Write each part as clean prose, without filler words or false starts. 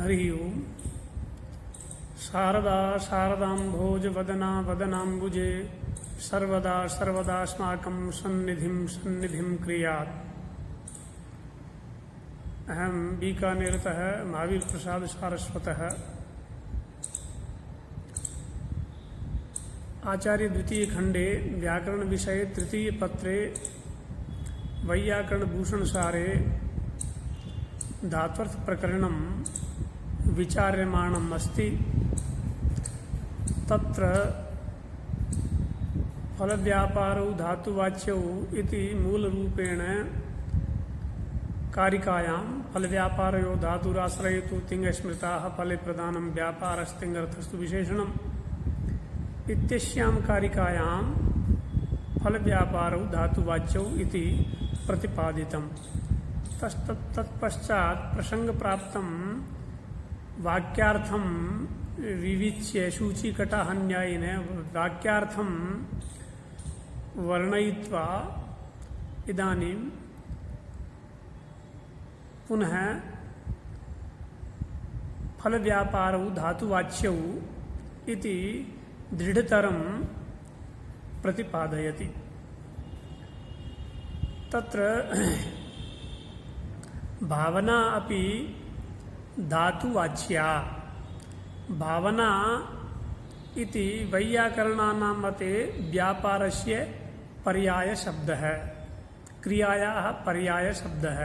हरि ओम। शारदा शारदाम्भोज वदना वदनाम्बुजे सर्वदा सर्वदास्माकं सन्निधिं सन्निधिं क्रियात्। अहम बीकानेरतः महावीर प्रसाद सारस्वतः आचार्य द्वितीय खंडे व्याकरण विषये तृतीय पत्रे वैयाकरण भूषण सारे धात्वर्थ प्रकरणं विचार्यमाणम् अस्ति। तत्र फलव्यापारौ धातुवाच्यौ इति मूलरूपेण कारिकायां फलव्यापारयो धातुराश्रयेतु तिङ्स्मृताः फले प्रधानं व्यापारस्तिङ्गर्थस्तु विशेषणम् इत्यस्यां कारिकायां फलव्यापारौ धातुवाच्यौ इति प्रतिपादितम्। तत्पश्चात् प्रसंग प्राप्तं वाक्यार्थं विविच्य सूचीकटाहन्यायेन वाक्यार्थं वर्णयित्वा इदानीं पुनः फलव्यापारौ धातुवाच्यौ इति दृढ़तरं प्रतिपादयति। तत्र भावना अपि धातुवाच्या। भावना इति वैयाकरणानां मते व्यापारस्य पर्यायशब्दः, क्रियायाः पर्यायशब्दः।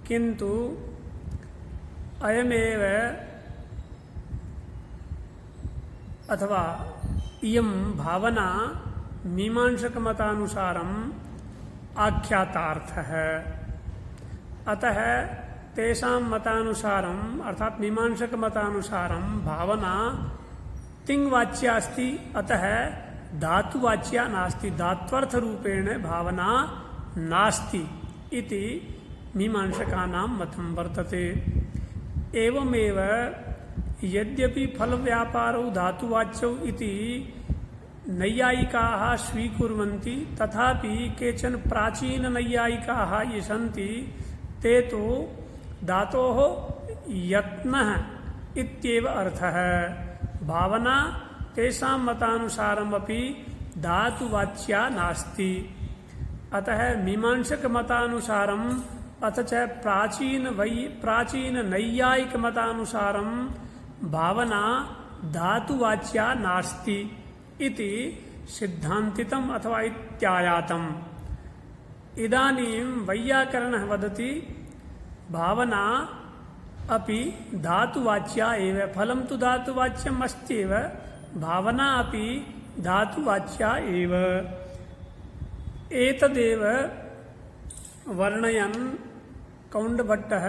किन्तु अयमेव अथवा इयं भावना मीमांसकमतानुसारम् आख्यातार्थः। अतः तेषां मतानुसारम् अर्थात मीमांसक मतानुसारं भावना तिङ्वाच्या अस्ति, अतः धातुवाच्या नास्ति, धात्वर्थ रूपेण भावना नास्ति इति मीमांसकानां मतं वर्तते। एवमेव यद्यपि फलव्यापारौ धातुवाच्यौ इति नैयायिकाः स्वीकुर्वन्ति, तथापि केचन प्राचीन नैयायिकाः ये सन्ति ते तो धातोः यत्नः इत्येव अर्थः। भावना तेषां मतानुसारमपि धातुवाच्या नास्ति। अतः मीमांसक मतानुसारम् अथ च प्राचीन नैयायिक मतानुसारं भावना धातुवाच्या नास्ति इति सिद्धान्तितम् अथवा इत्यायातम्। इदानीं वैयाकरणः वदति भावना अपि धातुवाच्या एव। फलं तु धातुवाच्यम् अस्त्येव, भावना अपि धातुवाच्या एव। एतदेव वर्णयन् कौण्डभट्टः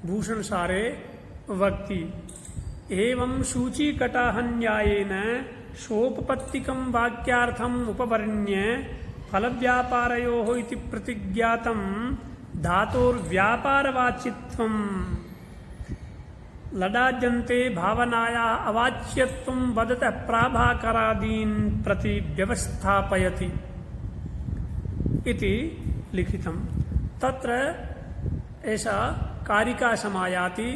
भूषणसारे वक्ति। एवं सूचीकटाहन्यायेन सोपपत्तिकं वाक्यार्थम् उपवर्ण्य फलव्यापारयोः इति प्रतिज्ञातं धातोर्व्यापारवाचित्वं लडाद्यन्ते भावनायाः अवाच्यत्वं वदतः प्राभाकरादीन् प्रति व्यवस्थापयति इति लिखितं। तत्र एषा कारिका समायाति।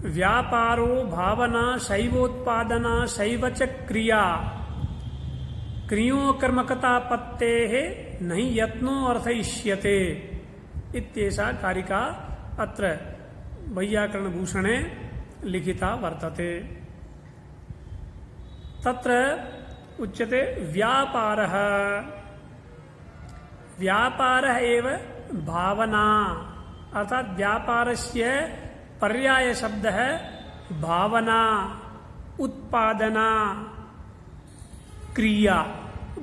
व्यापारो भावना शैवोत्पादना शैव च क्रिया क्रियो कर्मकतापत्तेः नहि यत्नो अर्थयिष्यते इत्येषा कारिका अत्र वैयाकरणभूषणे लिखिता वर्तते। तत्र उच्यते व्यापारः। व्यापारः एव भावना, अर्थात व्यापारस्य पर्यायशब्दः भावना, उत्पादना, क्रिया,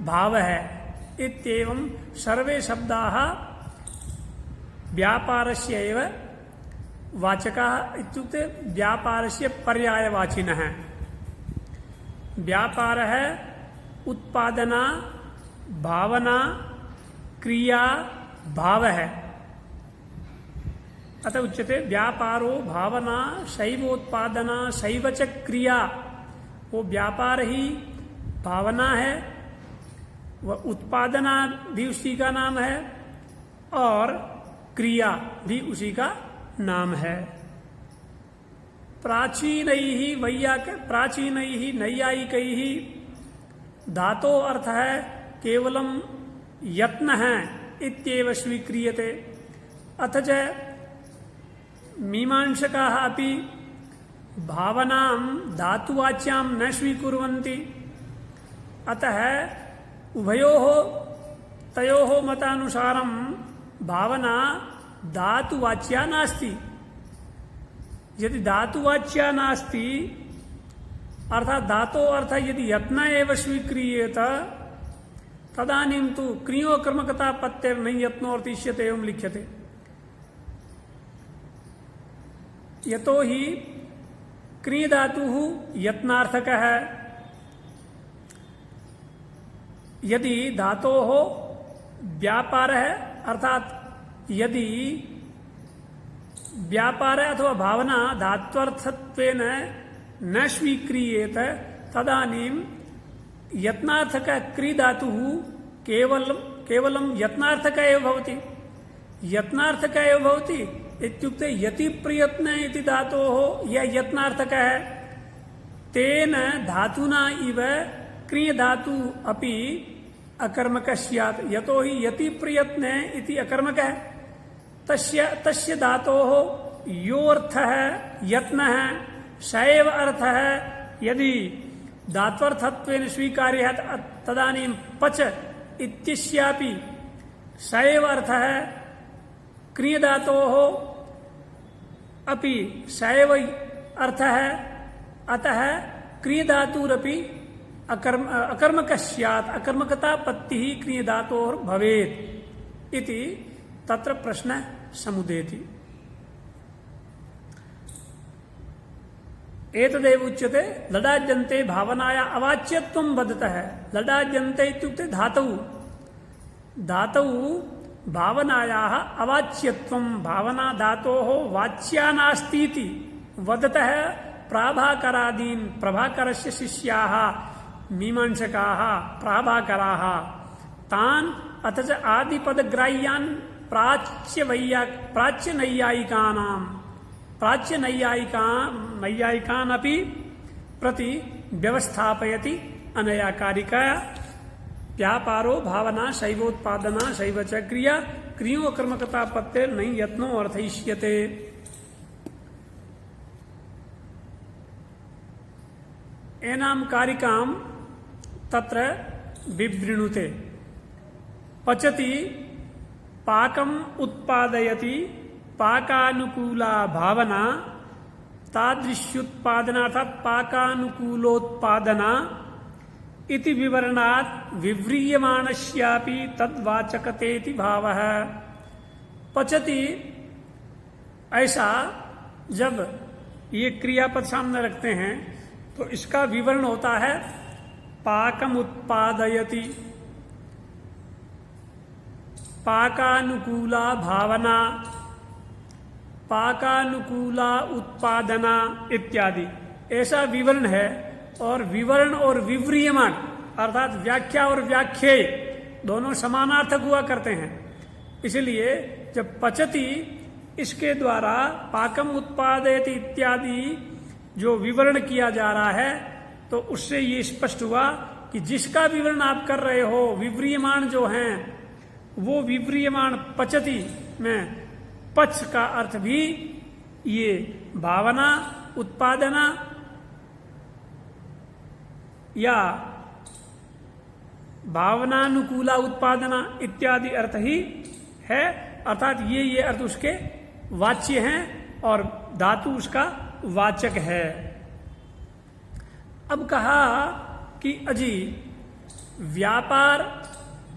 भावः इत्येवं सर्वे शब्दाः व्यापारस्य एव वाचकाः इत्युक्ते व्यापारस्य पर्यायवाचिनः। व्यापारः उत्पादना, भावना, क्रिया, भावः। अतः उच्यते व्यापारो भावना शैवोत्पादना शैव च क्रिया। वो व्यापार ही भावना है, वह उत्पादना भी उसी का नाम है और क्रिया भी उसी का नाम है। प्राचीनैः नैयायिकैः धातो अर्थ है केवलम यत्न है इत्येव स्वीक्रियते। अथ च मीमांसकाः अपि भावनां धातुवाच्यां न स्वीकुर्वन्ति। अतः उभयोः तयोः मतानुसारं भावना धातुवाच्या नास्ति। यदि धातुवाच्या नास्ति अर्थात धातो अर्थ यदि यत्न एव स्वीक्रियेत तदानीं तु क्रियो कर्मकता पत्तेर नहीं यत्नोर्तिष्यते एवं लिख्यते। यतो हि क्रिय धातुः यत्नार्थकः है। यदि धातोः व्यापारः अर्थात यदि व्यापार अथवा भावना धात्वर्थत्वेन न स्वीक्रियेत तदानीं यत्नार्थक क्रि धातुः केवलं यत्नार्थक एव भवति। यत्नार्थक एव भवति इत्युक्ते यति प्रयत्न इति धातोः यः यत्नार्थकः है तेन धातुना इव क्रिय धातु अपि अकर्मकः स्यात्। यतो हि यति प्रयत्न इति अकर्मकः तस्य धातोः यो अर्थः यत्नः स एव अर्थः यदि धात्वर्थत्वेन स्वीकार्यः तदानीं पच इत्यस्यापि स एव अर्थः क्रिय धातोः अपि स एव अर्थः। अतः क्रिय धातुरपि अकर्मकः स्यात्। अकर्मकतापत्तिः क्रिय धातोः भवेत् इति तत्र प्रश्नः समुदेति। एतदेव उच्यते लडाद्यन्ते भावनाया अवाच्यत्वं वदतः। लडाद्यन्ते इत्युक्ते धातौ भावनायाः अवाच्यत्वं भावना धातोः वाच्या नास्तीति वदतः प्राभाकरादीन् प्रभाकरस्य शिष्याः मीमांसकाः प्राभाकराः तान् अथ च आदिपदग्राह्यान् प्राच्यनैयायिकान् अपि प्रति व्यवस्थापयति अनया कारिकया। व्यापारो भावना शैवोत्पादना शैव च क्रिया क्रियो कर्मकतापत्तेर नहीं यत्नो अर्थयिष्यते। एनां कारिकां तत्र विवृणुते। पचति पाकम् उत्पादयति पाकानुकूला भावना तादृश्युत्पादना अर्थात पाकानुकूलोत्पादना इति विवरणात् विव्रीयमाणस्यापि तद्वाचकतेति भावः। पचति ऐसा जब ये क्रियापद सामने रखते हैं तो इसका विवरण होता है पाकम उत्पादयति पाकानुकूला भावना पाकानुकूला उत्पादना इत्यादि ऐसा विवरण है। और विवरण और विव्रियमान अर्थात व्याख्या और व्याख्येय दोनों समानार्थक हुआ करते हैं। इसलिए जब पचति इसके द्वारा पाकम उत्पादयति इत्यादि जो विवरण किया जा रहा है तो उससे ये स्पष्ट हुआ कि जिसका विवरण आप कर रहे हो विव्रियमान जो हैं वो विव्रियमान पचति में पच का अर्थ भी ये भावना उत्पादना या भावनानुकूला उत्पादना इत्यादि अर्थ ही है। अर्थात ये अर्थ उसके वाच्य हैं और धातु उसका वाचक है। अब कहा कि अजी व्यापार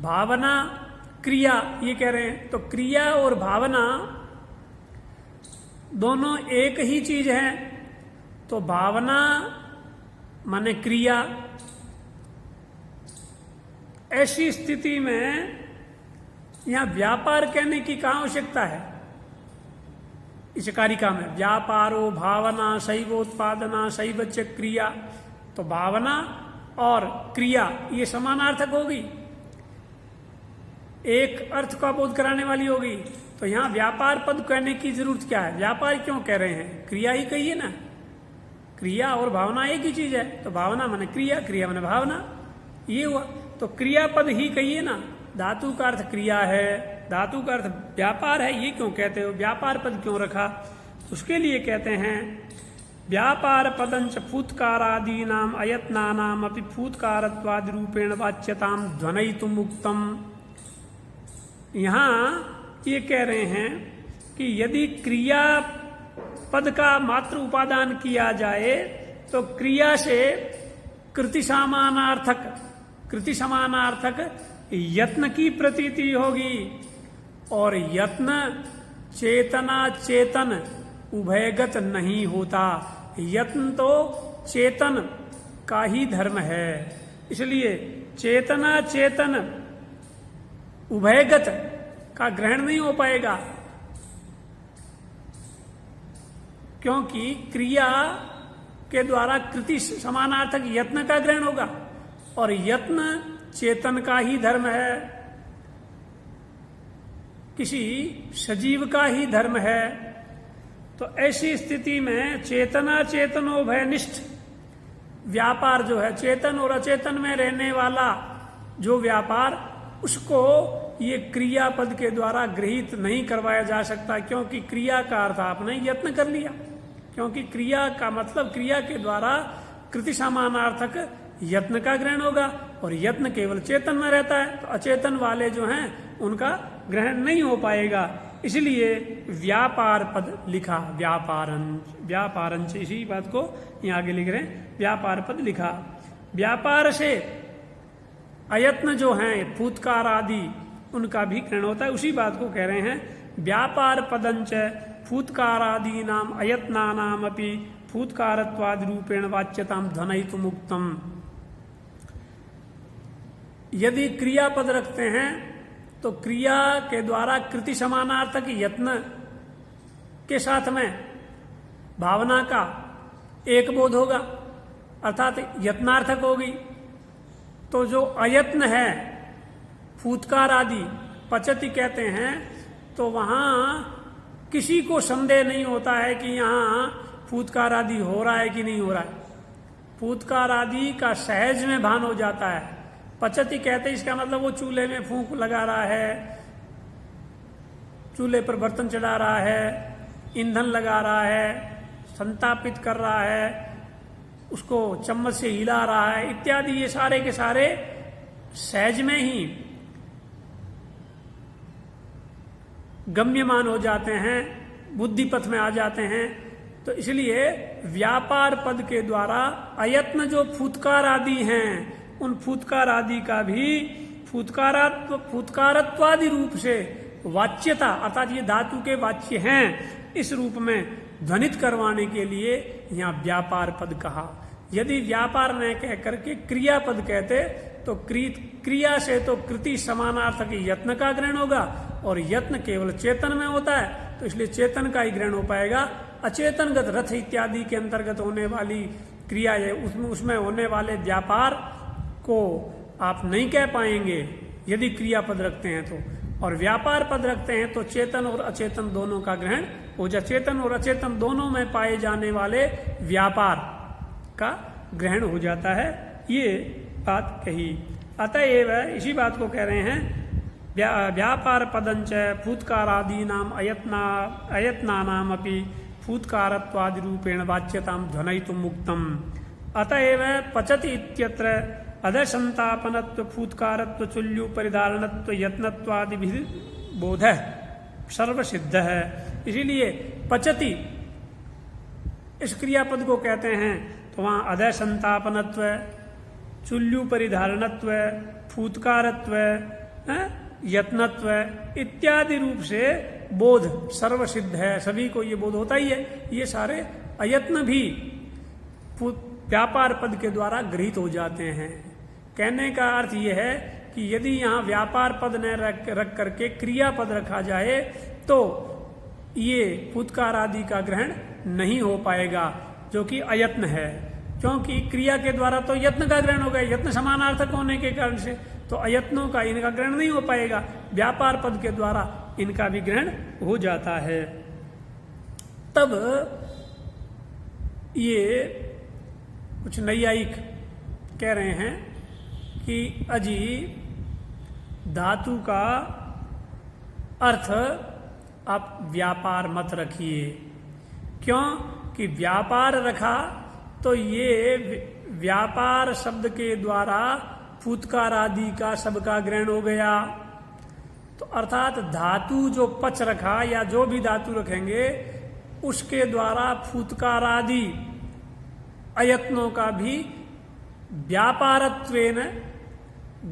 भावना क्रिया ये कह रहे हैं तो क्रिया और भावना दोनों एक ही चीज है। तो भावना माने क्रिया, ऐसी स्थिति में यहां व्यापार कहने की कहां आवश्यकता है। इस कारिका में व्यापारो भावना शैवोत्पादना शैव च क्रिया, तो भावना और क्रिया ये समानार्थक होगी, एक अर्थ का बोध कराने वाली होगी। तो यहां व्यापार पद कहने की जरूरत क्या है? व्यापार क्यों कह रहे हैं? क्रिया ही कहिए ना। क्रिया और भावना एक ही चीज है, तो भावना माने क्रिया, क्रिया माने भावना, ये हुआ। तो क्रियापद ही कहिए ना, धातु का अर्थ क्रिया है, धातु का अर्थ व्यापार है, ये क्यों कहते हो, व्यापार पद क्यों रखा? उसके लिए कहते हैं व्यापार पदंच फूत्कारादी नाम अयत्ना नाम अपि फूत्कारत्वादि रूपेण वाच्यताम ध्वनयितुम मुक्तम। यहां ये कह रहे हैं कि यदि क्रिया पद का मात्र उपादान किया जाए तो क्रिया से कृति समानार्थक यत्न की प्रतीति होगी, और यत्न चेतना चेतन उभयगत नहीं होता। यत्न तो चेतन का ही धर्म है, इसलिए चेतना चेतन उभयगत का ग्रहण नहीं हो पाएगा, क्योंकि क्रिया के द्वारा कृति समानार्थक यत्न का ग्रहण होगा, और यत्न चेतन का ही धर्म है, किसी सजीव का ही धर्म है। तो ऐसी स्थिति में चेतना चेतनोभयनिष्ठ व्यापार जो है, चेतन और अचेतन में रहने वाला जो व्यापार, उसको ये क्रिया पद के द्वारा गृहीत नहीं करवाया जा सकता, क्योंकि क्रिया का अर्थ आपने यत्न कर लिया, क्योंकि क्रिया का मतलब क्रिया के द्वारा कृति समानार्थक यत्न का ग्रहण होगा, और यत्न केवल चेतन में रहता है, तो अचेतन वाले जो हैं उनका ग्रहण नहीं हो पाएगा। इसलिए व्यापार पद लिखा, व्यापारंच इसी बात को यहाँ आगे लिख रहे हैं, व्यापार पद लिखा। व्यापार से अयत्न जो हैं फूत्कार आदि, उनका भी ग्रहण होता है, उसी बात को कह रहे हैं व्यापार पदंच फूत्कार आदि नाम अयत्ना नाम अपि फूत्कारत्वादि रूपेण वाच्यताम ध्वनयितुम मुक्तम। यदि क्रिया पद रखते हैं तो क्रिया के द्वारा कृति समानार्थक यत्न के साथ में भावना का एक बोध होगा, अर्थात यत्नार्थक होगी। तो जो अयत्न है फूत्कार आदि पचति कहते हैं, तो वहां किसी को संदेह नहीं होता है कि यहाँ फूत्कार आदि हो रहा है कि नहीं हो रहा है, फूत्कार आदि का सहज में भान हो जाता है। पचति कहते इसका मतलब वो चूल्हे में फूंक लगा रहा है, चूल्हे पर बर्तन चढ़ा रहा है, ईंधन लगा रहा है, संतापित कर रहा है, उसको चम्मच से हिला रहा है इत्यादि, ये सारे के सारे सहज में ही गम्यमान हो जाते हैं, बुद्धिपथ में आ जाते हैं। तो इसलिए व्यापार पद के द्वारा अयत्न जो फूत्कार आदि हैं, उन फूत्कार आदि का भी फूत्कारत्वादि रूप से वाच्यता, अर्थात ये धातु के वाच्य हैं, इस रूप में ध्वनित करवाने के लिए यहाँ व्यापार पद कहा। यदि व्यापार न कह करके क्रिया पद कहते तो क्रिया से तो कृति समानार्थक यत्न का ग्रहण होगा, और यत्न केवल चेतन में होता है, तो इसलिए चेतन का ही ग्रहण हो पाएगा। अचेतनगत रथ इत्यादि के अंतर्गत होने वाली क्रिया है, उसमें होने वाले व्यापार को आप नहीं कह पाएंगे यदि क्रिया पद रखते हैं तो, और व्यापार पद रखते हैं तो चेतन और अचेतन दोनों का ग्रहण हो जाए, चेतन और अचेतन दोनों में पाए जाने वाले व्यापार का ग्रहण हो जाता है, ये बात कही। अतएव इसी बात को कह रहे हैं व्यापार पदंच फूत्कारादी नाम अयत्ना नाम अपि फूत्कारत्वादि रूपेण वाच्यताम ध्वनयितुम मुक्तम। अतएव पचति इत्यत्र अधसंतापनत्व फूत्कारत्व चुल्लू परिधारणत्व यत्नत्वादि बोध सर्वसिद्ध है। इसीलिए पचति इस क्रियापद को कहते हैं, तो वहां अधसंतापनत्व, चुल्लू परिधारणत्व, फूत्कारत्व, यत्नत्व इत्यादि रूप से बोध सर्वसिद्ध है, सभी को ये बोध होता ही है। ये सारे अयत्न भी व्यापार पद के द्वारा गृहीत हो जाते हैं। कहने का अर्थ यह है कि यदि यहाँ व्यापार पद न रख करके क्रिया पद रखा जाए तो ये फूत्कार आदि का ग्रहण नहीं हो पाएगा, जो कि अयत्न है, क्योंकि क्रिया के द्वारा तो यत्न का ग्रहण होगा, यत्न समानार्थक होने के कारण से तो अयत्नों का इनका ग्रहण नहीं हो पाएगा, व्यापार पद के द्वारा इनका भी ग्रहण हो जाता है। तब ये कुछ नैयायिक कह रहे हैं कि अजी धातु का अर्थ आप व्यापार मत रखिए। क्यों कि व्यापार रखा तो ये व्यापार शब्द के द्वारा फूतकार आदि का सबका ग्रहण हो गया। तो अर्थात धातु जो पच रखा या जो भी धातु रखेंगे उसके द्वारा फूतकार आदि अयत्नों का भी व्यापारत्वेन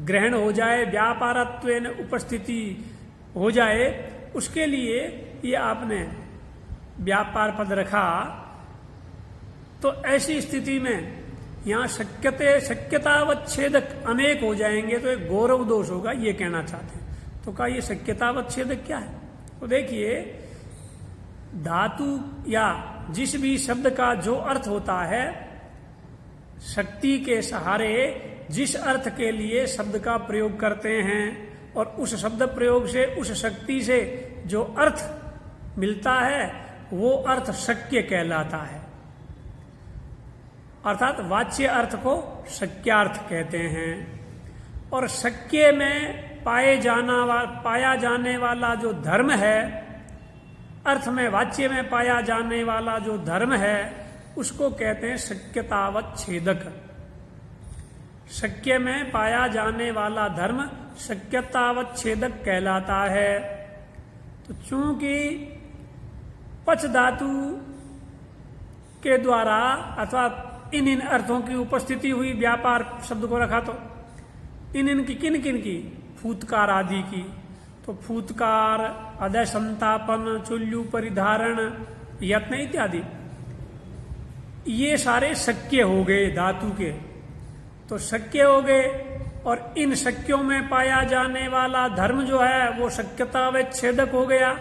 ग्रहण हो जाए, व्यापारत्वेन उपस्थिति हो जाए, उसके लिए ये आपने व्यापार पद रखा। तो ऐसी स्थिति में यहां शक्यतावच्छेदक अनेक हो जाएंगे तो एक गौरव दोष होगा, ये कहना चाहते हैं। तो कहा ये शक्यतावच्छेदक क्या है? तो देखिए धातु या जिस भी शब्द का जो अर्थ होता है, शक्ति के सहारे जिस अर्थ के लिए शब्द का प्रयोग करते हैं और उस शब्द प्रयोग से उस शक्ति से जो अर्थ मिलता है वो अर्थ शक्य कहलाता है। अर्थात वाच्य अर्थ को शक्यार्थ कहते हैं। और शक्य में पाया जाने वाला जो धर्म है, अर्थ में वाच्य में पाया जाने वाला जो धर्म है उसको कहते हैं शक्यतावच्छेदक। शक्य में पाया जाने वाला धर्म शक्यतावच्छेदक कहलाता है। तो चूंकि पच धातु के द्वारा अथवा इन अर्थों की उपस्थिति हुई, व्यापार शब्द को रखा तो इन की किन की? फूतकार आदि की। तो फूतकार, अदय संतापन, चुल्लू परिधारण, यत्न इत्यादि ये सारे शक्य हो गए धातु के। तो शक्य हो गए और इन शक्यों में पाया जाने वाला धर्म जो है वो शक्यतावच्छेदक हो गया।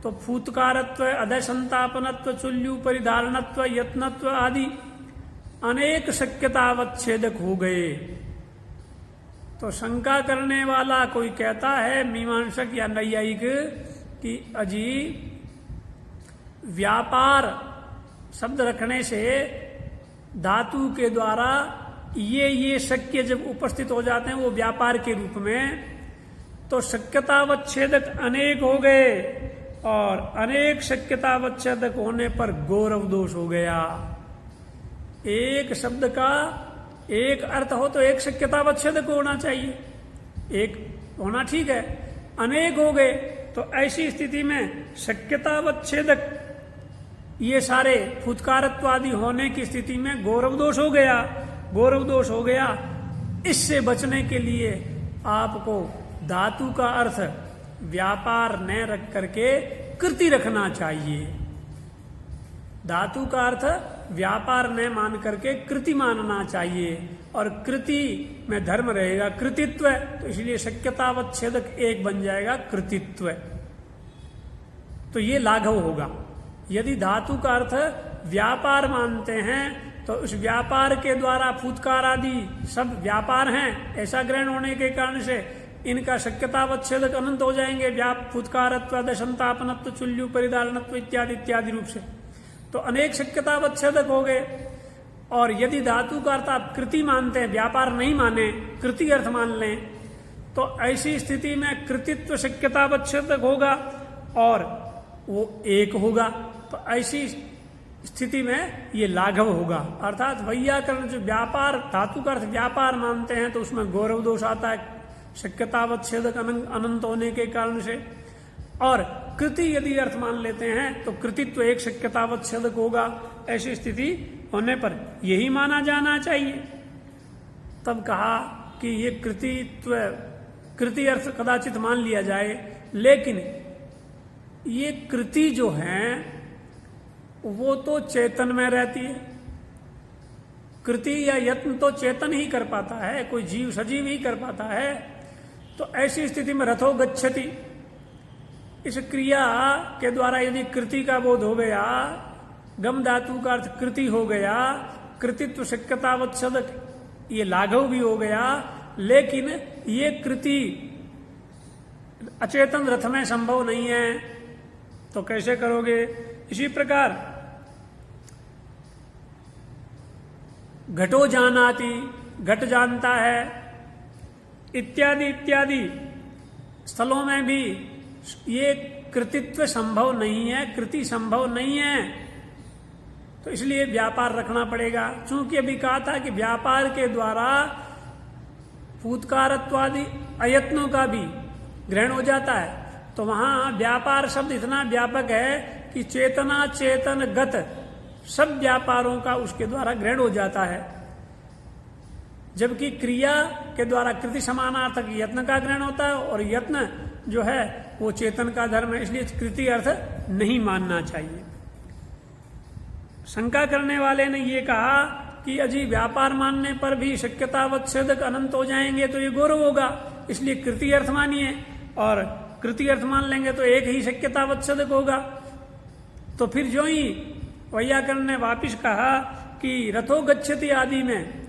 तो फूतकारत्व, अदय संतापनत्व, चुल्लू परिधारणत्व, यत्नत्व आदि अनेक शक्यतावच्छेदक हो गए। तो शंका करने वाला कोई कहता है, मीमांसक या नैयायिक, कि अजी व्यापार शब्द रखने से धातु के द्वारा ये शक्य जब उपस्थित हो जाते हैं वो व्यापार के रूप में, तो शक्यतावच्छेदक अनेक हो गए और अनेक शक्यतावच्छेदक होने पर गौरव दोष हो गया। एक शब्द का एक अर्थ हो तो एक शक्यतावच्छेदक होना चाहिए, एक होना ठीक है, अनेक हो गए तो ऐसी स्थिति में शक्यतावच्छेदक ये सारे फुतकारत्व आदि होने की स्थिति में गौरव दोष हो गया। गौरव दोष हो गया, इससे बचने के लिए आपको धातु का अर्थ व्यापार न रख करके कृति रखना चाहिए। धातु का अर्थ व्यापार न मान करके कृति मानना चाहिए और कृति में धर्म रहेगा कृतित्व, तो इसलिए शक्यतावच्छेदक एक बन जाएगा कृतित्व। तो ये लाघव होगा। यदि धातु का अर्थ व्यापार मानते हैं तो उस व्यापार के द्वारा फूतकार आदि सब व्यापार हैं, ऐसा ग्रहण होने के कारण से इनका शक्यतावच्छेदक अनंत हो जाएंगे। फूतकारत्व, दशंतापनत्व, चुल्लू परिधारणत्व इत्यादि इत्यादि रूप से तो अनेक शक्यतावच्छेदक हो गए। और यदि धातु का अर्थ आप कृति मानते हैं, व्यापार नहीं माने, कृति अर्थ मान लें, तो ऐसी स्थिति में कृतित्व शक्यतावच्छेदक होगा और वो एक होगा। तो ऐसी स्थिति में ये लाघव होगा। अर्थात वैयाकरण जो व्यापार धातु का अर्थ व्यापार मानते हैं तो उसमें गौरव दोष आता है शक्यतावच्छेदक अनंत होने के कारण से। और कृति यदि अर्थ मान लेते हैं तो कृतित्व एक शक्यतावच्छेदक होगा। ऐसी स्थिति होने पर यही माना जाना चाहिए। तब कहा कि ये कृतित्व कृति अर्थ कदाचित मान लिया जाए, लेकिन ये कृति जो है वो तो चेतन में रहती है। कृति या यत्न तो चेतन ही कर पाता है, कोई जीव सजीव ही कर पाता है। तो ऐसी स्थिति में रथो गच्छति, इस क्रिया के द्वारा यदि कृति का बोध हो गया, गम धातु का अर्थ कृति हो गया, कृतित्व शक्यतावच्छेदक ये लाघव भी हो गया, लेकिन ये कृति अचेतन रथ में संभव नहीं है। तो कैसे करोगे? इसी प्रकार घटो जानाति, घट जानता है, इत्यादि इत्यादि स्थलों में भी ये कृतित्व संभव नहीं है, कृति संभव नहीं है। तो इसलिए व्यापार रखना पड़ेगा। चूंकि अभी कहा था कि व्यापार के द्वारा फूतकारत्वादि अयत्नों का भी ग्रहण हो जाता है, तो वहां व्यापार शब्द इतना व्यापक है कि चेतना चेतन गत सब व्यापारों का उसके द्वारा ग्रहण हो जाता है। जबकि क्रिया के द्वारा कृति समानार्थक यत्न का ग्रहण होता है, और यत्न जो है वो चेतन का धर्म है, इसलिए कृति अर्थ नहीं मानना चाहिए। शंका करने वाले ने ये कहा कि अजी व्यापार मानने पर भी शक्यतावच्छेदक अनंत हो जाएंगे तो ये गौरव होगा, इसलिए कृति अर्थ मानिए, और कृति अर्थ मान लेंगे तो एक ही शक्यतावच्छेदक होगा। तो फिर जो ही वैयाकरण ने वापिस कहा कि रथो गच्छति आदि में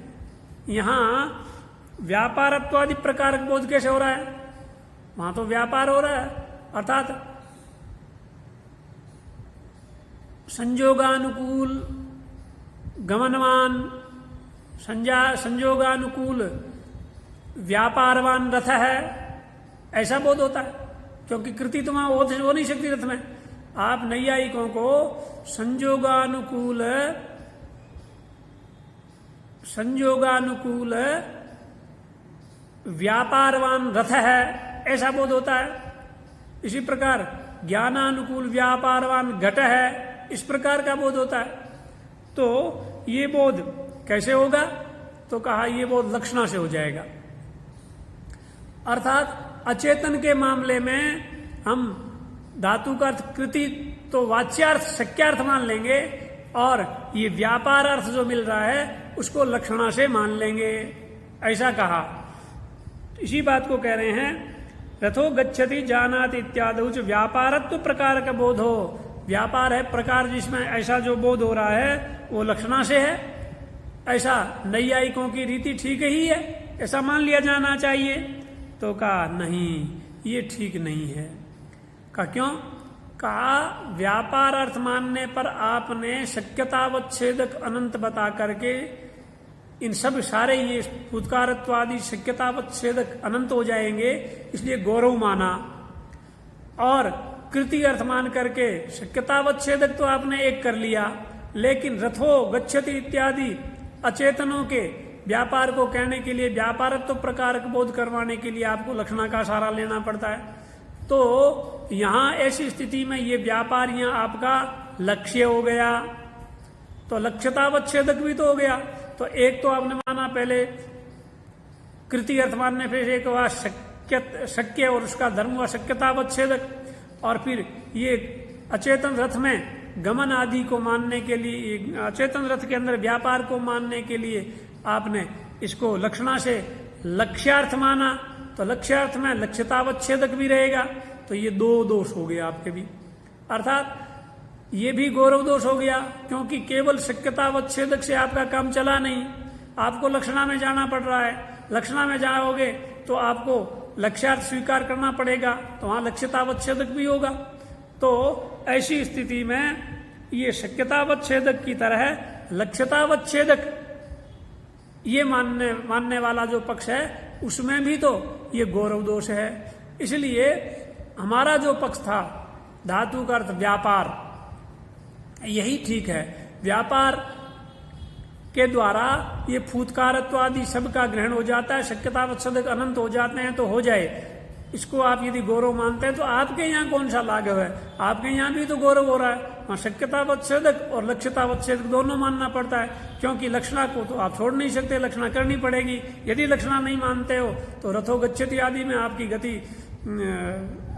यहां व्यापारत्वादि प्रकार का बोध कैसे हो रहा है, वहां तो व्यापार हो रहा है, अर्थात संयोगानुकूल गमनवान संयोगानुकूल व्यापारवान रथ है, ऐसा बोध होता है, क्योंकि कृति तो वहां हो नहीं सकती रथ में। आप नैयायिकों को संयोगानुकूल व्यापारवान रथ है, ऐसा बोध होता है। इसी प्रकार ज्ञानानुकूल व्यापारवान घट है, इस प्रकार का बोध होता है। तो ये बोध कैसे होगा, तो कहा ये बोध लक्षणा से हो जाएगा। अर्थात अचेतन के मामले में हम धातु का अर्थ कृति तो वाच्यार्थ शक्यार्थ मान लेंगे, और ये व्यापार अर्थ जो मिल रहा है उसको लक्षणा से मान लेंगे, ऐसा कहा। इसी बात को कह रहे हैं रथो गच्छति जानाति इत्यादि व्यापारत्व प्रकार का बोध हो। व्यापार है प्रकार जिसमें ऐसा जो बोध हो रहा है वो लक्षणा से है, ऐसा नैयायिकों की रीति ठीक ही है, ऐसा मान लिया जाना चाहिए। तो कहा नहीं, ये ठीक नहीं है। कहा क्यों? कहा व्यापार अर्थ मानने पर आपने शक्यतावच्छेदक अनंत बता करके इन सब सारे ये फूतकारत्वादि शक्यतावच्छेदक अनंत हो जाएंगे, इसलिए गौरव माना, और कृति अर्थ मान करके शक्यतावच्छेदक तो आपने एक कर लिया, लेकिन रथो गच्छति इत्यादि अचेतनों के व्यापार को कहने के लिए व्यापारत्व प्रकार बोध करवाने के लिए आपको लक्षणा का सहारा लेना पड़ता है। तो यहां ऐसी स्थिति में ये व्यापार यहां आपका लक्ष्य हो गया, तो लक्ष्यतावच्छेदक भी तो हो गया। तो एक तो आपने माना पहले कृति अर्थ मानने फिर एक हुआ शक्य और उसका धर्म हुआ शक्यतावच्छेदक, और फिर ये अचेतन रथ में गमन आदि को मानने के लिए, अचेतन रथ के अंदर व्यापार को मानने के लिए आपने इसको लक्षणा से लक्ष्यार्थ माना, तो लक्ष्यार्थ में लक्ष्यतावच्छेदक भी रहेगा। तो ये दो दोष हो गया आपके भी, अर्थात ये भी गौरव दोष हो गया, क्योंकि केवल शक्यतावच्छेदक से आपका काम चला नहीं, आपको लक्षणा में जाना पड़ रहा है। लक्षणा में जाओगे तो आपको लक्ष्यार्थ स्वीकार करना पड़ेगा, तो वहां लक्ष्यतावच्छेदक भी होगा। तो ऐसी स्थिति में ये शक्यतावच्छेदक की तरह लक्ष्यतावच्छेदक ये मानने वाला जो पक्ष है उसमें भी तो ये गौरव दोष है। इसलिए हमारा जो पक्ष था धातु का अर्थ व्यापार, यही ठीक है। व्यापार के द्वारा ये फूतकारत्व आदि सब का ग्रहण हो जाता है, शक्यतावच्छेदक अनंत हो जाते हैं तो हो जाए। इसको आप यदि गौरव मानते हैं तो आपके यहाँ कौन सा लाघव है? आपके यहाँ भी तो गौरव हो रहा है। वहां शक्यतावच्छेदक और लक्ष्यतावच्छेदक दोनों मानना पड़ता है, क्योंकि लक्षणा को तो आप छोड़ नहीं सकते, लक्षणा करनी पड़ेगी। यदि लक्षणा नहीं मानते हो तो रथो गच्छति आदि में आपकी गति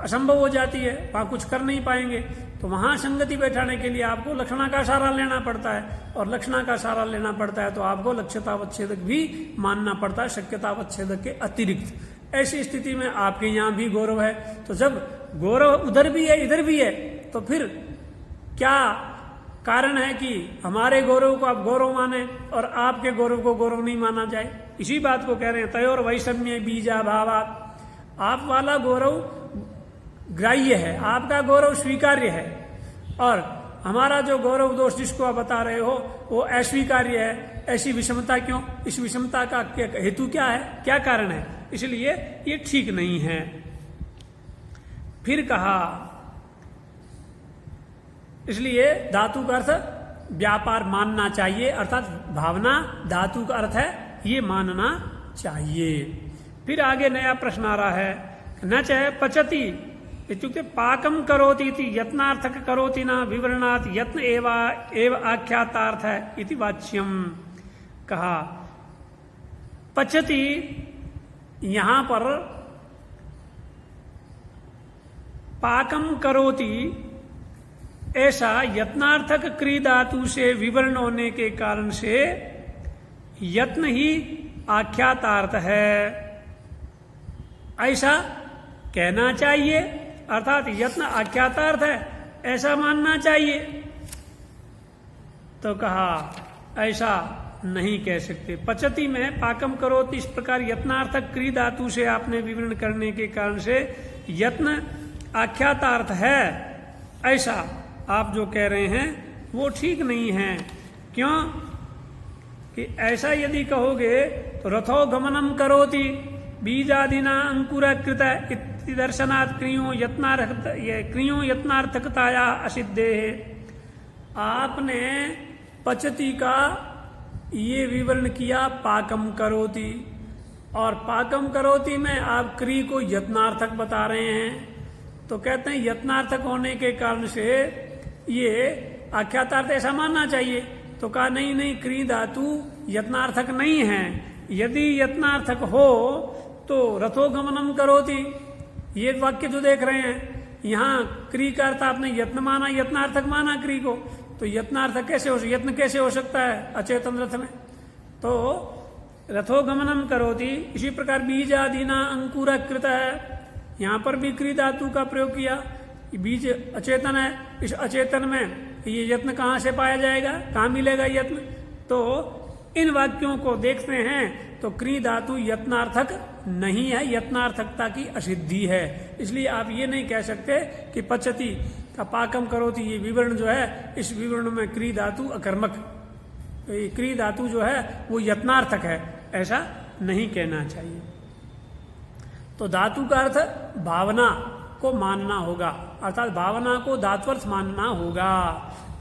असंभव हो जाती है, वहां कुछ कर नहीं पाएंगे। तो वहां संगति बैठाने के लिए आपको लक्षणा का सहारा लेना पड़ता है, और लक्षणा का सहारा लेना पड़ता है तो आपको लक्ष्यतावच्छेदक भी मानना पड़ता है शक्यतावच्छेदक के अतिरिक्त। ऐसी स्थिति में आपके यहां भी गौरव है। तो जब गौरव उधर भी है इधर भी है, तो फिर क्या कारण है कि हमारे गौरव को आप गौरव माने और आपके गौरव को गौरव नहीं माना जाए? इसी बात को कह रहे हैं तयोर वैषम्य बीजा भावात। आप वाला गौरव ग्राह्य है, आपका गौरव स्वीकार्य है, और हमारा जो गौरव दोष जिसको आप बता रहे हो वो अस्वीकार्य है, ऐसी विषमता क्यों? इस विषमता का हेतु क्या है, क्या कारण है? इसलिए ये ठीक नहीं है। फिर कहा इसलिए धातु का अर्थ व्यापार मानना चाहिए, अर्थात भावना धातु का अर्थ है ये मानना चाहिए। फिर आगे नया प्रश्न आ रहा है, न च पचति इत्युक्ते पाकम करोति इति यत्नार्थक करोति न विवरणात् यत्न एव आख्यातार्थ है इति वाच्यम। कहा पचति यहां पर पाकम करोति ऐसा यत्नार्थक क्री धातु से विवरण होने के कारण से यत्न ही आख्यातार्थ है, ऐसा कहना चाहिए, अर्थात यत्न आख्यातार्थ है ऐसा मानना चाहिए। तो कहा ऐसा नहीं कह सकते। पचति में पाकम करोति इस प्रकार यत्नार्थक क्री धातु से आपने विवरण करने के कारण से यत्न आख्यातार्थ है, ऐसा आप जो कह रहे हैं वो ठीक नहीं है। क्यों कि ऐसा यदि कहोगे तो रथो गमनम करोति बीजादिना अंकुरकृत इति दर्शनात् क्रियों यत्नार्थकताया असिद्धे। आपने पचति का ये विवरण किया पाकम करोति, और पाकम करोति में आप क्री को यत्नार्थक बता रहे हैं, तो कहते हैं यत्नार्थक होने के कारण से ये आख्यातार्थ ऐसा मानना चाहिए। तो कहा नहीं नहीं, क्री धातु यत्नार्थक नहीं है। यदि यत्नार्थक हो तो रथो गमनम करोति, ये वाक्य जो देख रहे हैं यहाँ क्री का अर्थ आपने यत्न माना, यत्नार्थक माना क्री को, तो यत्नार्थक कैसे हो, यत्न कैसे हो सकता है अचेतन रथ में? तो रथो गमनम करोति। इसी प्रकार बीज आदिना अंकुरकृत है, यहां पर भी क्री धातु का प्रयोग किया। बीज अचेतन है, इस अचेतन में ये यत्न कहां से पाया जाएगा, कहां मिलेगा यत्न? तो इन वाक्यों को देखते हैं तो क्री धातु यत्नार्थक नहीं है, यत्नार्थकता की असिद्धि है। इसलिए आप ये नहीं कह सकते कि पचति का पाकम करोति ये विवरण जो है, इस विवरण में क्री धातु अकर्मक, तो ये क्री धातु जो है वो यत्नार्थक है, ऐसा नहीं कहना चाहिए। तो धातु का अर्थ भावना को मानना होगा, अर्थात भावना को धात्वर्थ मानना होगा।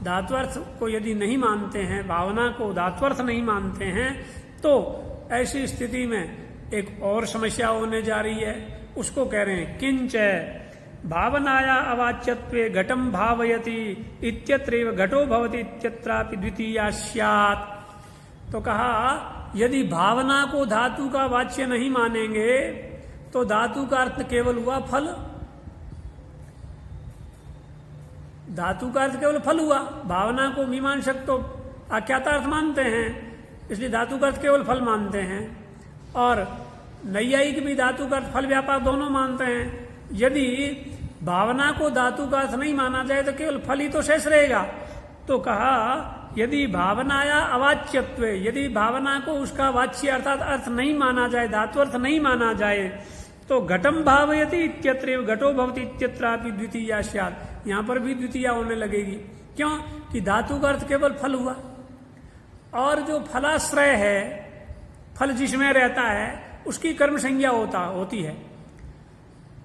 धात्वर्थ को यदि नहीं मानते हैं, भावना को धात्वर्थ नहीं मानते हैं, तो ऐसी स्थिति में एक और समस्या होने जा रही है। उसको कह रहे हैं किंच भावनाया अवाच्यत्वे घटम भावयति इत्यत्रैव घटो भवति इत्यत्रापि द्वितीया स्यात्। तो कहा यदि भावना को धातु का वाच्य नहीं मानेंगे तो धातु का अर्थ केवल हुआ फल, धातु का अर्थ केवल फल हुआ। भावना को मीमांसक तो आख्यातार्थ मानते हैं, इसलिए धातु का अर्थ केवल फल मानते हैं, और नैयायिक भी धातु का अर्थ फल व्यापार दोनों मानते हैं। यदि भावना को धातु का अर्थ नहीं माना जाए तो केवल फल ही तो शेष रहेगा। तो कहा यदि भावनाया अवाच्यत्व, यदि भावना को उसका वाच्य अर्थात अर्थ नहीं माना जाए, धातु अर्थ नहीं माना जाए, तो घटम भावयति इत्यत्रैव घटो भवति इत्यत्रापि द्वितीया स्यात्। यहां पर भी द्वितीया होने लगेगी। क्यों कि धातु का अर्थ केवल फल हुआ, और जो फलाश्रय है, फल जिसमें रहता है उसकी कर्म संज्ञा होती है।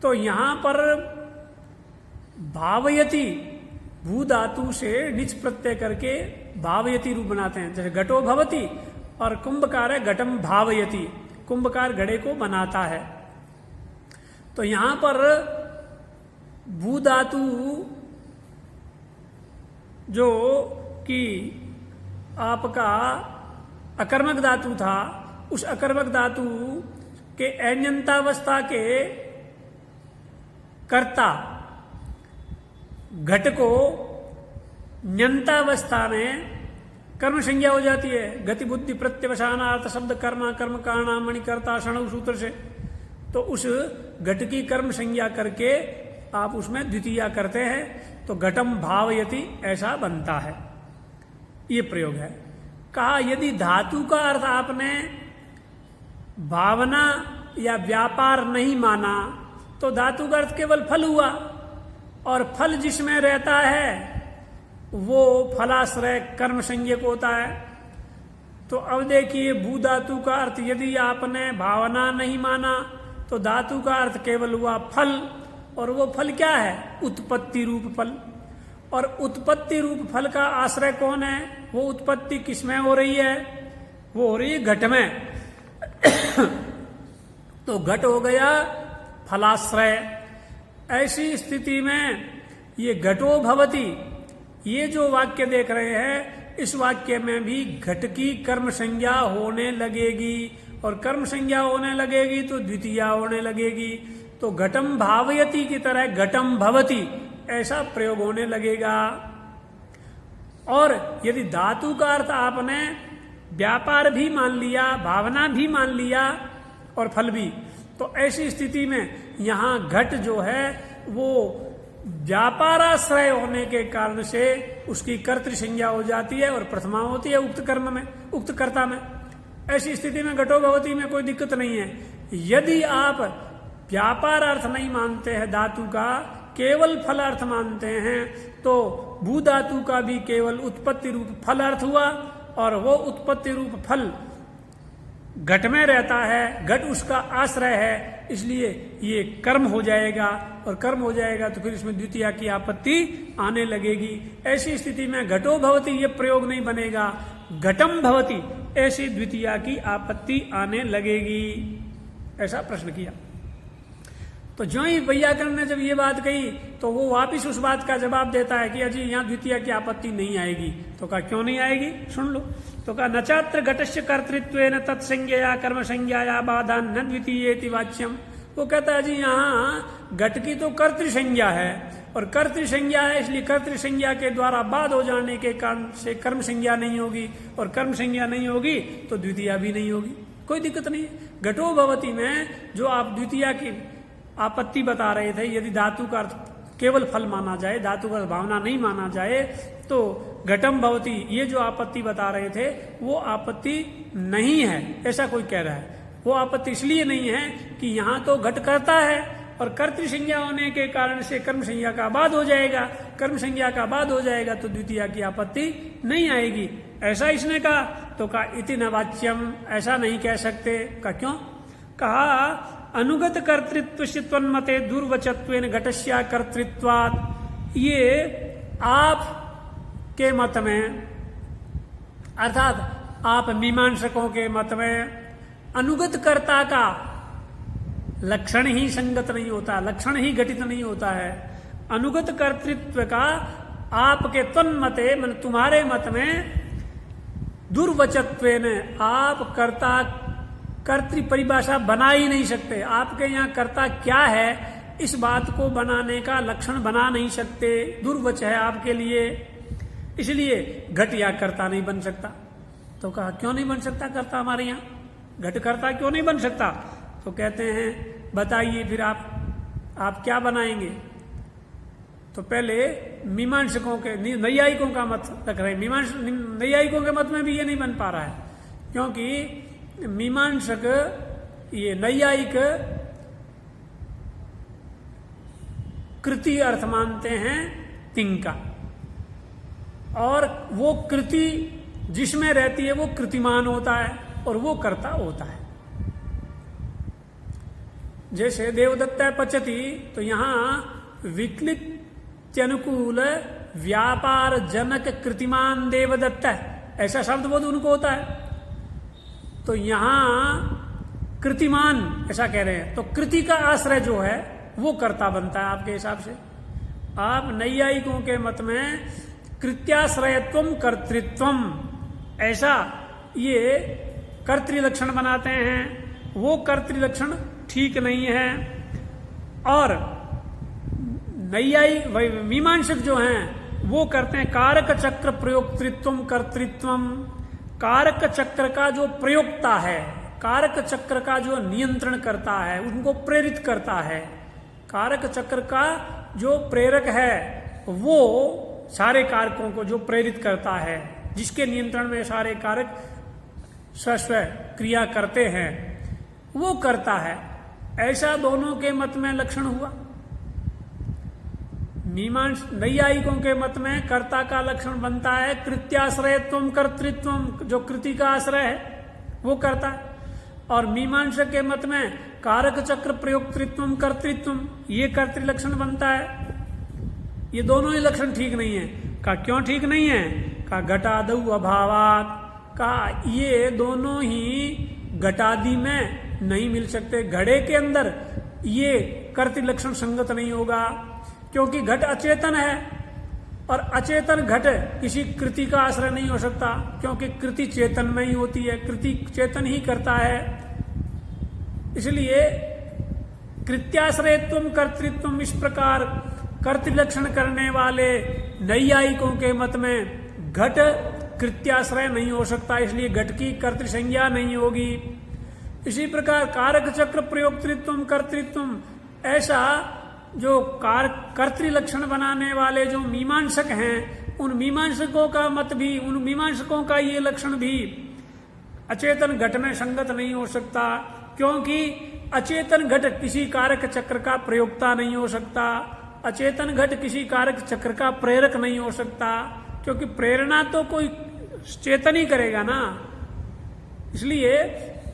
तो यहां पर भावयति भू धातु से निच प्रत्यय करके भावयति रूप बनाते हैं। जैसे घटो भवति और कुंभकार है घटम भावयति, कुंभकार घड़े को बनाता है। तो यहां पर भू धातु जो कि आपका अकर्मक धातु था, उस अकर्मक धातु के अण्यंतावस्था के कर्ता घट को न्यंतावस्था में कर्म संज्ञा हो जाती है। गति बुद्धि प्रत्यवसानार्थ शब्द कर्म कर्म कारणा मणिकर्ता षण सूत्र से, तो उस घट की कर्म संज्ञा करके आप उसमें द्वितीया करते हैं, तो घटम भावयति ऐसा बनता है। ये प्रयोग है। कहा यदि धातु का अर्थ आपने भावना या व्यापार नहीं माना तो धातु का अर्थ केवल फल हुआ, और फल जिसमें रहता है वो फलाश्रय कर्म संज्ञक होता है। तो अब देखिए भू धातु का अर्थ यदि आपने भावना नहीं माना तो धातु का अर्थ केवल हुआ फल, और वो फल क्या है? उत्पत्ति रूप फल। और उत्पत्ति रूप फल का आश्रय कौन है? वो उत्पत्ति किसमें हो रही है? वो हो रही है घट में। तो घट हो गया फलाश्रय। ऐसी स्थिति में ये घटो भवति, ये जो वाक्य देख रहे हैं, इस वाक्य में भी घट की कर्म संज्ञा होने लगेगी, और कर्म संज्ञा होने लगेगी तो द्वितीया होने लगेगी। तो घटम भावयति की तरह घटम भवति ऐसा प्रयोग होने लगेगा। और यदि धातु का अर्थ आपने व्यापार भी मान लिया, भावना भी मान लिया और फल भी, तो ऐसी स्थिति में यहां घट जो है वो व्यापाराश्रय होने के कारण से उसकी कर्तृ संज्ञा हो जाती है और प्रथमा होती है उक्त कर्म में, उक्त कर्ता में। ऐसी स्थिति में घटो भवति में कोई दिक्कत नहीं है। यदि आप व्यापार अर्थ नहीं मानते हैं धातु का, केवल फल अर्थ मानते हैं, तो भू धातु का भी केवल उत्पत्ति रूप फल अर्थ हुआ, और वो उत्पत्ति रूप फल घट में रहता है, घट उसका आश्रय है, इसलिए ये कर्म हो जाएगा, और कर्म हो जाएगा तो फिर इसमें द्वितीया की आपत्ति आने लगेगी। ऐसी स्थिति में घटो भवति ये प्रयोग नहीं बनेगा, घटम भवति ऐसी द्वितीया की आपत्ति आने लगेगी। ऐसा प्रश्न किया। तो जो ही वैयाकरण ने जब ये बात कही तो वो वापिस उस बात का जवाब देता है कि अजी यहाँ द्वितीया की आपत्ति नहीं आएगी। तो कहा क्यों नहीं आएगी, सुन लो। तो कहा नचात्र घटस्य कर्तृत्वेन तत्संज्ञया कर्म संज्ञाया बाधा न द्वितीयेति वाच्यम। वो कहता है जी यहाँ घट की तो कर्तृ संज्ञा है, और कर्तृ संज्ञा है, इसलिए कर्तृ संज्ञा के द्वारा बाद हो जाने के कारण से कर्म संज्ञा नहीं होगी, और कर्म संज्ञा नहीं होगी तो द्वितीया भी नहीं होगी, कोई दिक्कत नहीं है। घटो भवति में जो आप द्वितीया की आपत्ति बता रहे थे, यदि धातु का अर्थ केवल फल माना जाए, धातु का भावना नहीं माना जाए, तो घटम भवति ये जो आपत्ति बता रहे थे वो आपत्ति नहीं है, ऐसा कोई कह रहा है। वो आपत्ति इसलिए नहीं है कि यहाँ तो घट करता है, और कर्तृ संज्ञा होने के कारण से कर्म संज्ञा का बाद हो जाएगा, कर्म संज्ञा का बाद हो जाएगा तो द्वितीया की आपत्ति नहीं आएगी, ऐसा इसने कहा। तो कहा इति न वाच्यम, ऐसा नहीं कह सकते। का क्यों? कहा अनुगत कर्तृत्व त्वन्मते दुर्वचत्वेन घटस्या कर्तृत्वात्। ये आप के मत में, अर्थात आप मीमांसकों के मत में, अनुगत कर्ता का लक्षण ही संगत नहीं होता, लक्षण ही घटित नहीं होता है। अनुगत कर्तृत्व का आपके तन्मते, मन तुम्हारे मत में, दुर्वचत्वेन आप कर्ता कर्तृ परिभाषा बना ही नहीं सकते। आपके यहाँ कर्ता क्या है इस बात को बनाने का लक्षण बना नहीं सकते, दुर्वच है आपके लिए, इसलिए घट या कर्ता नहीं बन सकता। तो कहा क्यों नहीं बन सकता कर्ता हमारे यहाँ, घट कर्ता क्यों नहीं बन सकता? तो कहते हैं बताइए फिर आप क्या बनाएंगे। तो पहले मीमांसकों के, नैयायिकों का मत रख रहे हैं। नैयायिकों के मत में भी ये नहीं बन पा रहा है, क्योंकि मीमांसक, ये नैयायिक कृति अर्थ मानते हैं तिंग का, और वो कृति जिसमें रहती है वो कृतिमान होता है और वो कर्ता होता है। जैसे देवदत्त पचति, तो यहां विक्लित अनुकूल व्यापार जनक कृतिमान देवदत्त, ऐसा शब्द बोध उनको होता है। तो यहां कृतिमान ऐसा कह रहे हैं, तो कृति का आश्रय जो है वो कर्ता बनता है आपके हिसाब से। आप नैयायिकों के मत में कृत्याश्रयत्वम कर्तृत्वम, ऐसा ये कर्तृलक्षण बनाते हैं, वो कर्तृलक्षण ठीक नहीं है। और नैयायिक मीमांसक जो हैं वो करते हैं कारक चक्र प्रयोक्तृत्वम कर्तृत्वम। कारक चक्र का जो प्रयोक्ता है, कारक चक्र का जो नियंत्रण करता है, उनको प्रेरित करता है, कारक चक्र का जो प्रेरक है वो सारे कारकों को जो प्रेरित करता है, जिसके नियंत्रण में सारे कारक स्वस्व क्रिया करते हैं, वो करता है। ऐसा दोनों के मत में लक्षण हुआ। नैयायिकों के मत में कर्ता का लक्षण बनता है कृत्याश्रयत्वम कर्तृत्वम, जो कृति का आश्रय है वो कर्ता, और मीमांसक के मत में कारक चक्र प्रयोक्तृत्वम कर्तृत्वम, ये कर्तृ लक्षण बनता है। ये दोनों ही लक्षण ठीक नहीं है। का क्यों ठीक नहीं है? का घटादौ अभावात, का ये दोनों ही घटादि में नहीं मिल सकते। घड़े के अंदर ये कर्तृ लक्षण संगत नहीं होगा, क्योंकि घट अचेतन है और अचेतन घट किसी कृति का आश्रय नहीं हो सकता, क्योंकि कृति चेतन में ही होती है, कृति चेतन ही करता है। इसलिए कृत्याश्रयत्वम कर्तृत्वम, इस प्रकार कर्तृ लक्षण करने वाले नैयायिकों के मत में घट कृत्याश्रय नहीं हो सकता, इसलिए घट की कर्तृ संज्ञा नहीं होगी। इसी प्रकार कारक चक्र प्रयोक्तृत्वम कर्तृत्वम, ऐसा जो कर्तृ लक्षण बनाने वाले जो मीमांसक हैं, उन मीमांसकों का मत भी, उन मीमांसकों का ये लक्षण भी अचेतन घट में संगत नहीं हो सकता, क्योंकि अचेतन घट किसी कारक चक्र का प्रयोक्ता नहीं हो सकता, अचेतन घट किसी कारक चक्र का प्रेरक नहीं हो सकता, क्योंकि प्रेरणा तो कोई चेतन ही करेगा ना। इसलिए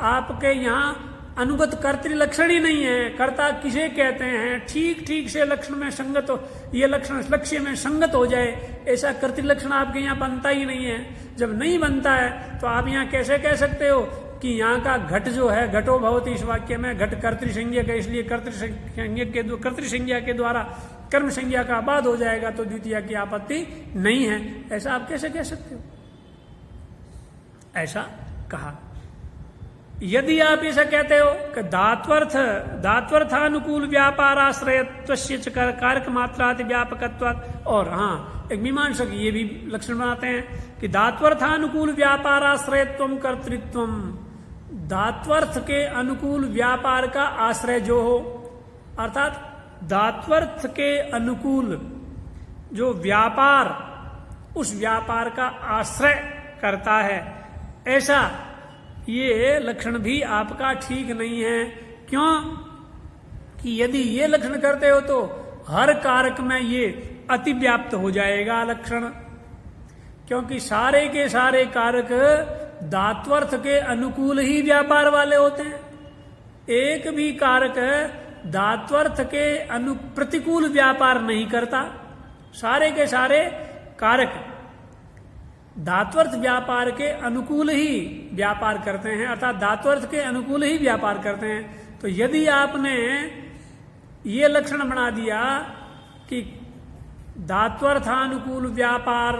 आपके यहाँ अनुगत कर्तृ लक्षण ही नहीं है। कर्ता किसे कहते हैं? ठीक ठीक से लक्षण में संगत हो, ये लक्षण लक्ष्य में संगत हो जाए, ऐसा कर्तृ लक्षण आपके यहाँ बनता ही नहीं है। जब नहीं बनता है तो आप यहाँ कैसे कह सकते हो कि यहाँ का घट जो है, घटो भवति, इस वाक्य में घट कर्तृ संज्ञक है, इसलिए कर्तृ संज्ञा के द्वारा कर्म संज्ञा का बाद हो जाएगा, तो द्वितीय की आपत्ति नहीं है। ऐसा आप कैसे कह सकते हो? ऐसा कहा। यदि आप ऐसा कहते हो कि धात्वर्थानुकूल व्यापाराश्रयत्वस्य कारक मात्राति व्यापकत्वात्, और हाँ एक मीमांसक ये भी लक्षण बनाते हैं कि धात्वर्थानुकूल व्यापाराश्रयत्वम कर्तृत्वम, धात्वर्थ के अनुकूल व्यापार का आश्रय जो हो, अर्थात धात्वर्थ के अनुकूल जो व्यापार, उस व्यापार का आश्रय करता है, ऐसा ये लक्षण भी आपका ठीक नहीं है। क्यों? कि यदि ये लक्षण करते हो तो हर कारक में ये अतिव्याप्त हो जाएगा लक्षण, क्योंकि सारे के सारे कारक धात्वर्थ के अनुकूल ही व्यापार वाले होते हैं। एक भी कारक धात्वर्थ के प्रतिकूल व्यापार नहीं करता। सारे के सारे कारक धात्वर्थ व्यापार के अनुकूल ही व्यापार करते हैं, अर्थात धात्वर्थ के अनुकूल ही व्यापार करते हैं। तो यदि आपने ये लक्षण बना दिया कि धात्वर्थानुकूल व्यापार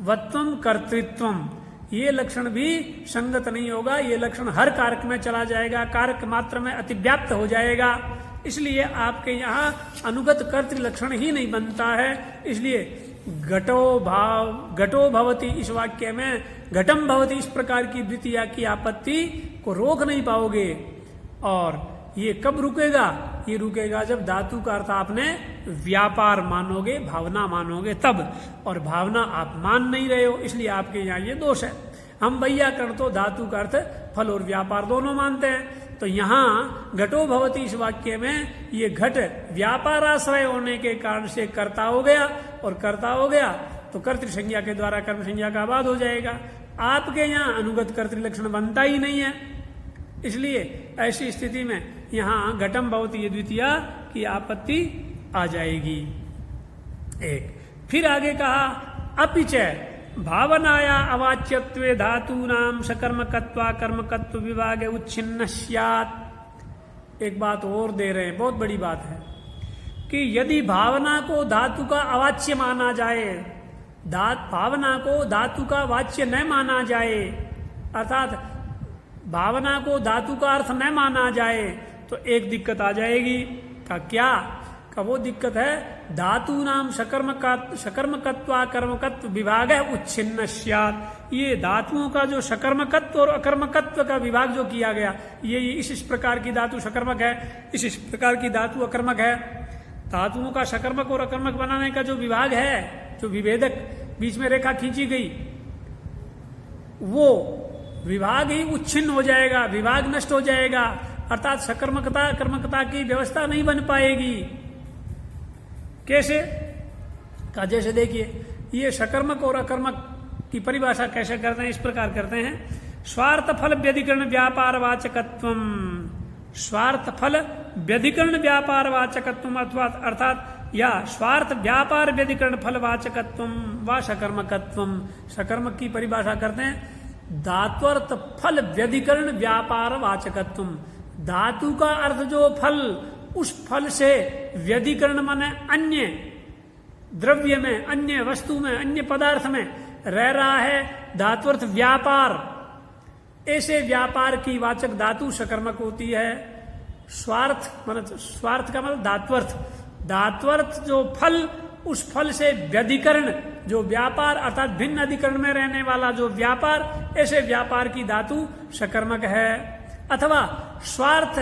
वत्वम कर्तृत्वम, ये लक्षण भी संगत नहीं होगा। ये लक्षण हर कारक में चला जाएगा, कारक मात्र में अतिव्याप्त हो जाएगा। इसलिए आपके यहाँ अनुगत कर्तृ लक्षण ही नहीं बनता है। इसलिए घटो भवति, इस वाक्य में घटम भवति, इस प्रकार की द्वितीया की आपत्ति को रोक नहीं पाओगे। और ये कब रुकेगा? ये रुकेगा जब धातु का अर्थ आपने व्यापार मानोगे, भावना मानोगे तब। और भावना आप मान नहीं रहे हो, इसलिए आपके यहाँ ये दोष है। हम वैयाकरण तो धातु का अर्थ फल और व्यापार दोनों मानते हैं। तो यहाँ घटो भवति इस वाक्य में ये घट व्यापाराश्रय होने के कारण से कर्ता हो गया, और कर्ता हो गया तो कर्तृ संज्ञा के द्वारा कर्म संज्ञा का बाद हो जाएगा। आपके यहाँ अनुगत कर्तृ लक्षण बनता ही नहीं है। इसलिए ऐसी स्थिति में यहाँ घटम भवति ये द्वितीया की आपत्ति आ जाएगी। एक फिर आगे कहा अपिच भावनाया अवाच्यत्वे धातूनाम सकर्मकत्वा कर्मकत्व विभागे उच्छिन्न स्यात्। एक बात और दे रहे हैं, बहुत बड़ी बात है कि यदि भावना को धातु का अवाच्य माना जाए, भावना को धातु का वाच्य न माना जाए, अर्थात भावना को धातु का अर्थ न माना जाए, तो एक दिक्कत आ जाएगी। का क्या? का वो दिक्कत है धातु नाम सकर्मकत्वा कर्मकत्व विभाग है उच्छिन्न स्यात्। ये धातुओं का जो सकर्मकत्व और अकर्मकत्व का विभाग जो किया गया, ये इस प्रकार की धातु सकर्मक है, इस प्रकार की धातु अकर्मक है। धातुओं का सकर्मक और अकर्मक बनाने का जो विभाग है, जो विभेदक बीच में रेखा खींची गई, वो विभाग ही उच्छिन्न हो जाएगा, विभाग नष्ट हो जाएगा, अर्थात सकर्मकता कर्मकता की व्यवस्था नहीं बन पाएगी। कैसे? का जैसे देखिए ये सकर्मक और अकर्मक की परिभाषा कैसे करते हैं, इस प्रकार करते हैं। स्वार्थ फल व्यधिकरण व्यापार वाचकत्वम, स्वार्थ फल व्यधिकरण व्यापार वाचकत्वम अथवा अर्थात या स्वार्थ व्यापार व्यधिकरण फल वाचकत्वम व सकर्मकत्वम। सकर्मक की परिभाषा करते हैं धात्वर्थ फल व्यधिकरण व्यापार वाचकत्वम। धातु का अर्थ जो फल, उस फल से व्यधिकरण माने अन्य द्रव्य में, अन्य वस्तु में, अन्य पदार्थ में रह रहा है धात्वर्थ व्यापार, ऐसे व्यापार की वाचक धातु सकर्मक होती है। स्वार्थ मतलब, स्वार्थ का मतलब धात्वर्थ, धात्वर्थ जो फल, उस फल से व्यधिकरण जो व्यापार अर्थात भिन्न अधिकरण में रहने वाला जो व्यापार, ऐसे व्यापार की धातु सकर्मक है। अथवा स्वार्थ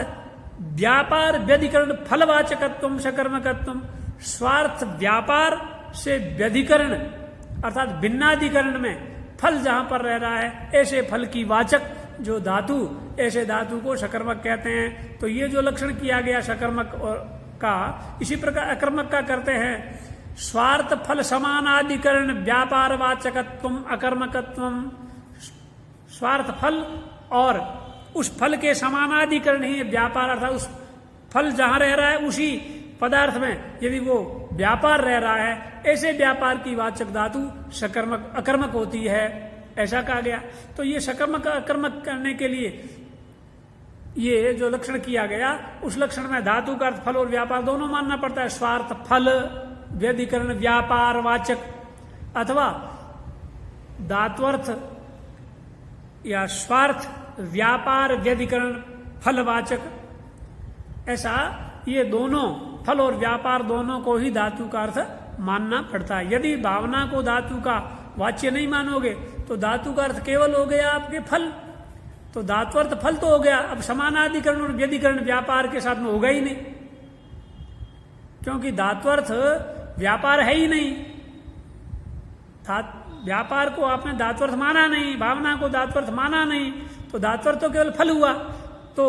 व्यापार व्यधिकरण फलवाचकत्वम सकर्मकत्वम, स्वार्थ व्यापार से व्यधिकरण अर्थात भिन्नाधिकरण में फल जहां पर रह रहा है, ऐसे फल की वाचक जो धातु, ऐसे धातु को सकर्मक कहते हैं। तो ये जो लक्षण किया गया सकर्मक का, इसी प्रकार अकर्मक का करते हैं। स्वार्थ फल समानाधिकरण व्यापार वाचकत्वम अकर्मकत्वम, स्वार्थ फल और उस फल के समानाधिकरण ही व्यापार अर्थात उस फल जहां रह रहा है उसी पदार्थ में यदि वो व्यापार रह रहा है, ऐसे व्यापार की वाचक धातु सकर्मक अकर्मक होती है, ऐसा कहा गया। तो ये सकर्मक अकर्मक करने के लिए ये जो लक्षण किया गया, उस लक्षण में धातु का अर्थ फल और व्यापार दोनों मानना पड़ता है। स्वार्थ फल व्यधिकरण व्यापार वाचक अथवा धात्वर्थ या स्वार्थ व्यापार व्यधिकरण फलवाचक, ऐसा ये दोनों फल और व्यापार दोनों को ही धातु का अर्थ मानना पड़ता है। यदि भावना को धातु का वाच्य नहीं मानोगे तो धातु का अर्थ केवल हो गया आपके फल, तो धात्वर्थ फल तो हो गया, अब समानाधिकरण और व्यधिकरण व्यापार के साथ में होगा ही नहीं, क्योंकि धात्वर्थ व्यापार है ही नहीं। व्यापार को आपने धात्वर्थ माना नहीं, भावना को धात्वर्थ माना नहीं, तो धात्वर्थ तो केवल फल हुआ। तो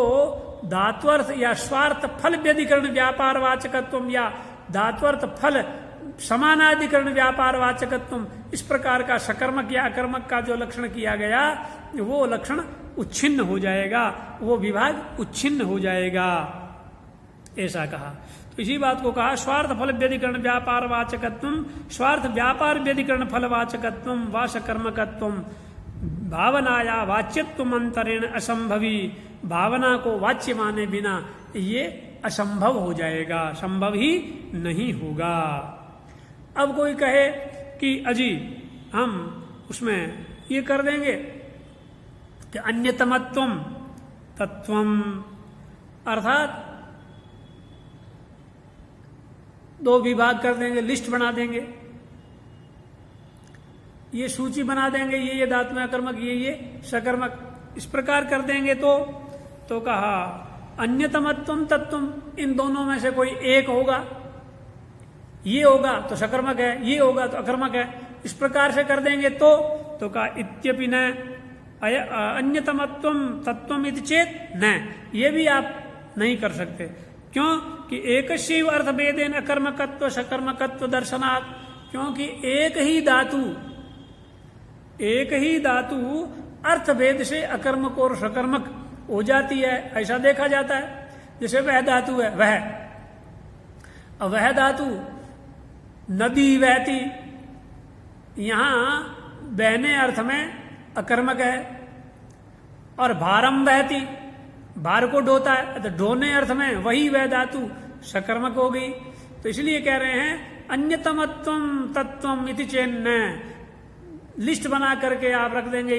धात्वर्थ या स्वार्थ फल व्यधिकरण व्यापार वाचकत्वम या धात्वर्थ फल समानाधिकरण व्यापार वाचकत्वम, इस प्रकार का सकर्मक या अकर्मक का जो लक्षण किया गया, वो लक्षण उच्छिन्न हो जाएगा, वो विभाग उच्छिन्न हो जाएगा, ऐसा कहा। तो इसी बात को कहा स्वार्थ फल व्यधिकरण व्यापार वाचकत्वम, स्वार्थ व्यापार व्यधिकरण फल वाचकत्वम व सकर्मकत्वम। भावनाया वाच्यत्व अंतरेण असंभवी, भावना को वाच्य माने बिना ये असंभव हो जाएगा, संभव ही नहीं होगा। अब कोई कहे कि अजी हम उसमें ये कर देंगे कि अन्यतमत्वम तत्वम, अर्थात दो विभाग कर देंगे, लिस्ट बना देंगे, ये सूची बना देंगे, ये धातु में अकर्मक, ये सकर्मक, इस प्रकार कर देंगे तो कहा अन्यतमत्वम तत्वम, इन दोनों में से कोई एक होगा, ये होगा तो सकर्मक है, ये होगा तो अकर्मक है, इस प्रकार से कर देंगे तो कहा इत्यपि न अन्यतमत्वम तत्वम इति चेत न, ये भी आप नहीं कर सकते। क्यों कि एकस्यैव अर्थभेदेन अकर्मकत्व सकर्मकत्व दर्शनात्, क्योंकि एक ही धातु अर्थभेद से अकर्मक और सकर्मक हो जाती है, ऐसा देखा जाता है। जैसे वह धातु है वह धातु नदी बहती, यहां बहने अर्थ में अकर्मक है, और भारम बहती, भार को ढोता है, तो ढोने अर्थ में वही वह धातु सकर्मक हो गई। तो इसलिए कह रहे हैं अन्यतमत्वम तत्वम इति चेन्न, लिस्ट बना करके आप रख देंगे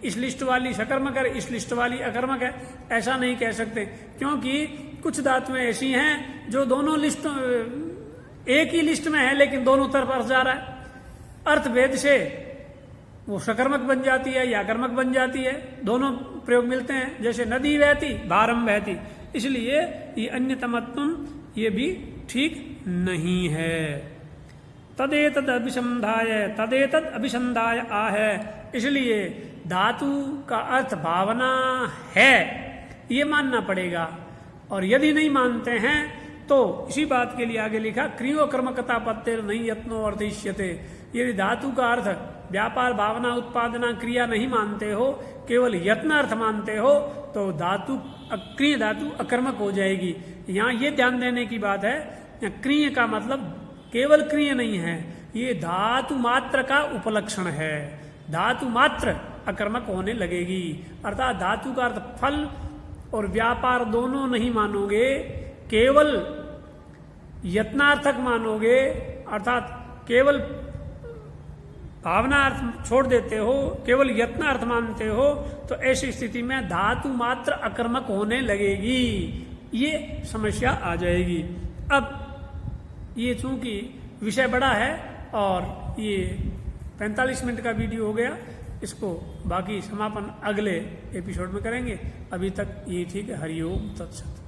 इस लिस्ट वाली सकर्मक है, इस लिस्ट वाली अकर्मक है, ऐसा नहीं कह सकते, क्योंकि कुछ धातुएं ऐसी हैं जो दोनों लिस्ट एक ही लिस्ट में है लेकिन दोनों तरफ अर्थ जा रहा है, अर्थभेद से वो सकर्मक बन जाती है या अकर्मक बन जाती है, दोनों प्रयोग मिलते हैं। जैसे नदी बहती भारम बहती, इसलिए ये अन्यतमत्वम ये भी ठीक नहीं है। तदेतद अभिसंधाय आहे, इसलिए धातु का अर्थ भावना है ये मानना पड़ेगा, और यदि नहीं मानते हैं तो इसी बात के लिए आगे लिखा क्रियो कर्मकता पत्तेर नहीं यत्नो अर्थिष्यते। यदि धातु का अर्थ व्यापार भावना उत्पादना क्रिया नहीं मानते हो, केवल यत्न अर्थ मानते हो, तो धातु अक्रिय धातु अकर्मक हो जाएगी। यहाँ ये ध्यान देने की बात है, क्रिय का मतलब केवल क्रिय नहीं है, ये धातु मात्र का उपलक्षण है। धातु मात्र अकर्मक होने लगेगी, अर्थात धातु का अर्थ फल और व्यापार दोनों नहीं मानोगे, केवल यत्नार्थक मानोगे, अर्थात केवल भावना अर्थ छोड़ देते हो, केवल यत्न अर्थ मानते हो, तो ऐसी स्थिति में धातु मात्र अकर्मक होने लगेगी, ये समस्या आ जाएगी। अब ये चूंकि विषय बड़ा है और ये 45 मिनट का वीडियो हो गया, इसको बाकी समापन अगले एपिसोड में करेंगे। अभी तक ये ठीक है। हरिओम तत्सत।